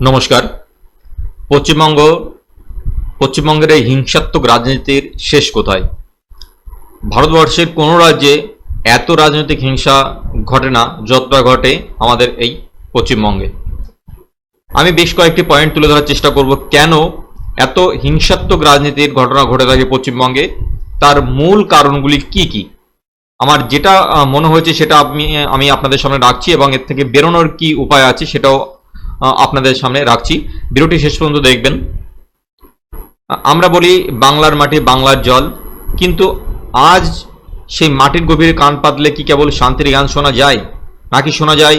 নমস্কার। পশ্চিমবঙ্গের এই হিংসাত্মক রাজনীতির শেষ কোথায়? ভারতবর্ষের কোনো রাজ্যে এত রাজনৈতিক হিংসা ঘটে না যতটা ঘটে আমাদের এই পশ্চিমবঙ্গে। আমি বেশ কয়েকটি পয়েন্ট তুলে ধরার চেষ্টা করব কেন এত হিংসাত্মক রাজনীতির ঘটনা ঘটে থাকে পশ্চিমবঙ্গে, তার মূল কারণগুলি কি কি। আমার যেটা মনে হয়েছে সেটা আমি আপনাদের সামনে রাখছি এবং এর থেকে বেরোনোর কি উপায় আছে সেটাও আপনাদের সামনে রাখছি। ভিডিওটি শেষ পর্যন্ত দেখবেন। আমরা বলি বাংলার মাটি বাংলার জল, কিন্তু আজ সেই মাটির গভীরে কান পাতলে কি কেবল শান্তির গান শোনা যায়, নাকি শোনা যায়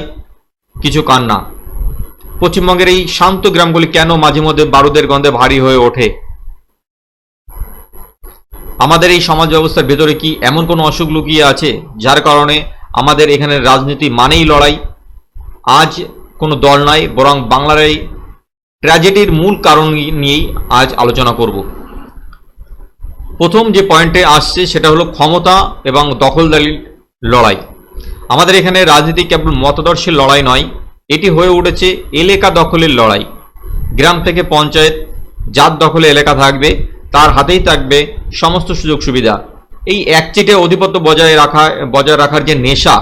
কিছু কান্না? পশ্চিমবঙ্গের এই শান্ত গ্রামগুলি কেন মাঝে মধ্যে বারুদের গন্ধে ভারী হয়ে ওঠে? আমাদের এই সমাজ ব্যবস্থার ভেতরে কি এমন কোনো অসুখ লুকিয়ে আছে যার কারণে আমাদের এখানে রাজনীতি মানেই লড়াই? আজ কোনো দল নয়, বরং বাংলার এই ট্র্যাজেডির মূল কারণ নিয়েই আজ আলোচনা করব। প্রথম যে পয়েন্টে আসছে সেটা হলো ক্ষমতা এবং দখলদারির লড়াই। আমাদের এখানে রাজনীতি কেবল মতাদর্শের লড়াই নয়, এটি হয়ে উঠেছে এলাকা দখলের লড়াই। গ্রাম থেকে পঞ্চায়েত, যার দখলে এলাকা থাকবে তার হাতেই থাকবে সমস্ত সুযোগ সুবিধা। এই একচেটে আধিপত্য বজায় রাখার যে নেশা,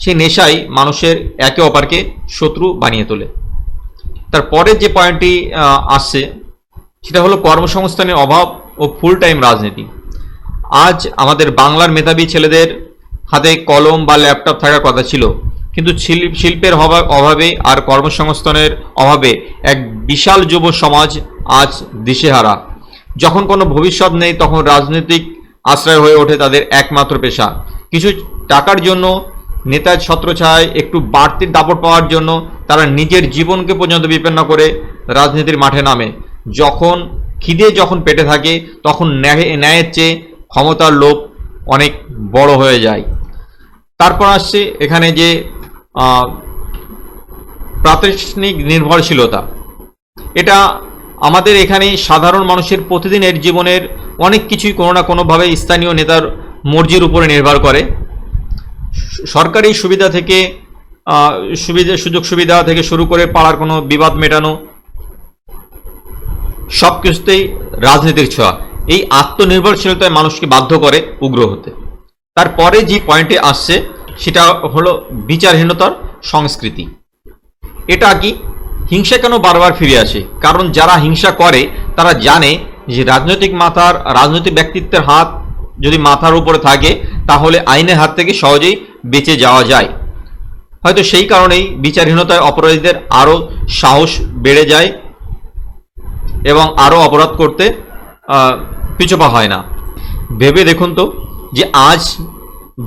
সেই নেশাই মানুষের একে অপরকে শত্রু বানিয়ে তোলে। তারপরের যে পয়েন্টটি আসছে সেটা হলো কর্মসংস্থানের অভাব ও ফুল টাইম রাজনীতি। আজ আমাদের বাংলার মেধাবী ছেলেদের হাতে কলম বা ল্যাপটপ থাকার কথা ছিল, কিন্তু শিল্পের অভাবে আর কর্মসংস্থানের অভাবে এক বিশাল যুব সমাজ আজ দিশেহারা। যখন কোনো ভবিষ্যৎ নেই তখন রাজনৈতিক আশ্রয় হয়ে ওঠে তাদের একমাত্র পেশা। কিছু টাকার জন্য, নেতার ছত্রছায়ায় একটু বাড়তি দাপট পাওয়ার জন্য তারা নিজের জীবনকে পর্যন্ত বিপন্ন করে রাজনীতির মাঠে নামে। যখন পেটে থাকে তখন ন্যায়ের চেয়ে ক্ষমতার লোভ অনেক বড় হয়ে যায়। তারপর আসছে এখানে যে প্রাতিষ্ঠানিক নির্ভরশীলতা। এটা আমাদের এখানে সাধারণ মানুষের প্রতিদিনের জীবনের অনেক কিছুই কোনো না কোনোভাবে স্থানীয় নেতার মর্জির উপরে নির্ভর করে। সরকারি সুযোগ সুবিধা থেকে শুরু করে পাড়ার কোনো বিবাদ মেটানো, সব কিছুতেই রাজনীতির ছোঁয়া। এই আত্মনির্ভরশীলতায় মানুষকে বাধ্য করে উগ্র হতে। তারপরে যে পয়েন্টে আসছে সেটা হলো বিচারহীনতার সংস্কৃতি। এটা কি? হিংসা কেন বারবার ফিরে আসে? কারণ যারা হিংসা করে তারা জানে যে রাজনৈতিক ব্যক্তিত্বের হাত যদি মাথার উপরে থাকে তাহলে আইনের হাত থেকে সহজেই বেঁচে যাওয়া যায়। হয়তো সেই কারণেই বিচারহীনতায় অপরাধীদের আরও সাহস বেড়ে যায় এবং আরও অপরাধ করতে পিছপা হয় না। ভেবে দেখুন তো, যে আজ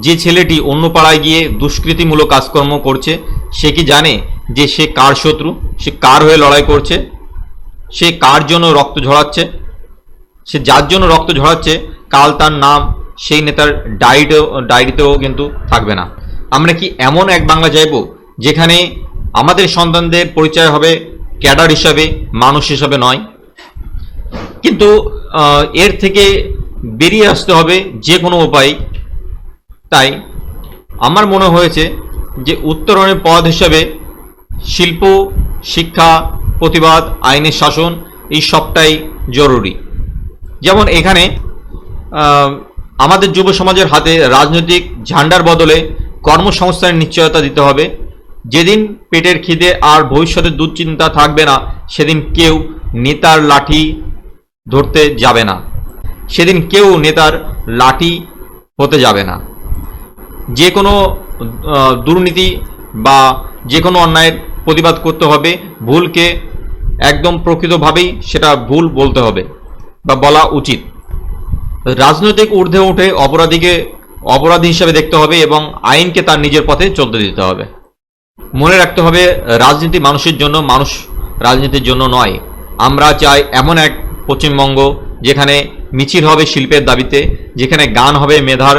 যে ছেলেটি অন্য পাড়ায় গিয়ে দুষ্কৃতিমূলক কাজকর্ম করছে, সে কি জানে যে সে কার শত্রু, সে কার হয়ে লড়াই করছে, সে কার জন্য রক্ত ঝরাচ্ছে? সে যার জন্য রক্ত ঝরাচ্ছে কাল তার নাম সেই নেতার ডায়েরিতেও কিন্তু থাকবে না। আমরা কি এমন এক বাংলা চাইব যেখানে আমাদের সন্তানদের পরিচয় হবে ক্যাডার হিসাবে, মানুষ হিসাবে নয়? কিন্তু এর থেকে বেরিয়ে আসতে হবে যে কোনো উপায়। তাই আমার মনে হয়েছে যে উত্তরণের পথ হিসাবে শিল্প, শিক্ষা, প্রতিবাদ, আইনের শাসন, এই সবটাই জরুরি। যেমন এখানে আমাদের যুব সমাজের হাতে রাজনৈতিক ঝান্ডার বদলে কর্মসংস্থানের নিশ্চয়তা দিতে হবে। যেদিন পেটের খিদে আর ভবিষ্যতের দুশ্চিন্তা থাকবে না, সেদিন কেউ নেতার লাঠি ধরতে যাবে না, সেদিন কেউ নেতার লাঠি হতে যাবে না। যে কোনো দুর্নীতি বা যে কোনো অন্যায়ের প্রতিবাদ করতে হবে, ভুলকে একদম প্রকৃতভাবেই সেটা ভুল বলতে হবে বা বলা উচিত। রাজনৈতিক ঊর্ধ্বে উঠে অপরাধীকে অপরাধী হিসাবে দেখতে হবে এবং আইনকে তার নিজের পথে চলতে দিতে হবে। মনে রাখতে হবে, রাজনীতি মানুষের জন্য, মানুষ রাজনীতির জন্য নয়। আমরা চাই এমন এক পশ্চিমবঙ্গ যেখানে মিছিল হবে শিল্পের দাবিতে, যেখানে গান হবে মেধার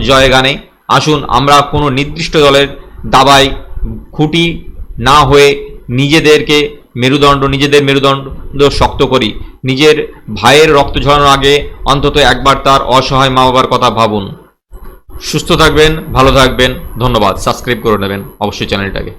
জয়গানে। আসুন আমরা কোনো নির্দিষ্ট দলের দাবায় খুঁটি না হয়ে নিজেদের মেরুদণ্ড শক্ত করি। নিজের ভাইয়ের রক্ত ঝরানোর আগে অন্তত একবার তার অসহায় মা বাবার কথা ভাবুন। সুস্থ থাকবেন, ভালো থাকবেন। ধন্যবাদ। সাবস্ক্রাইব করে নেবেন অবশ্যই চ্যানেলটাকে।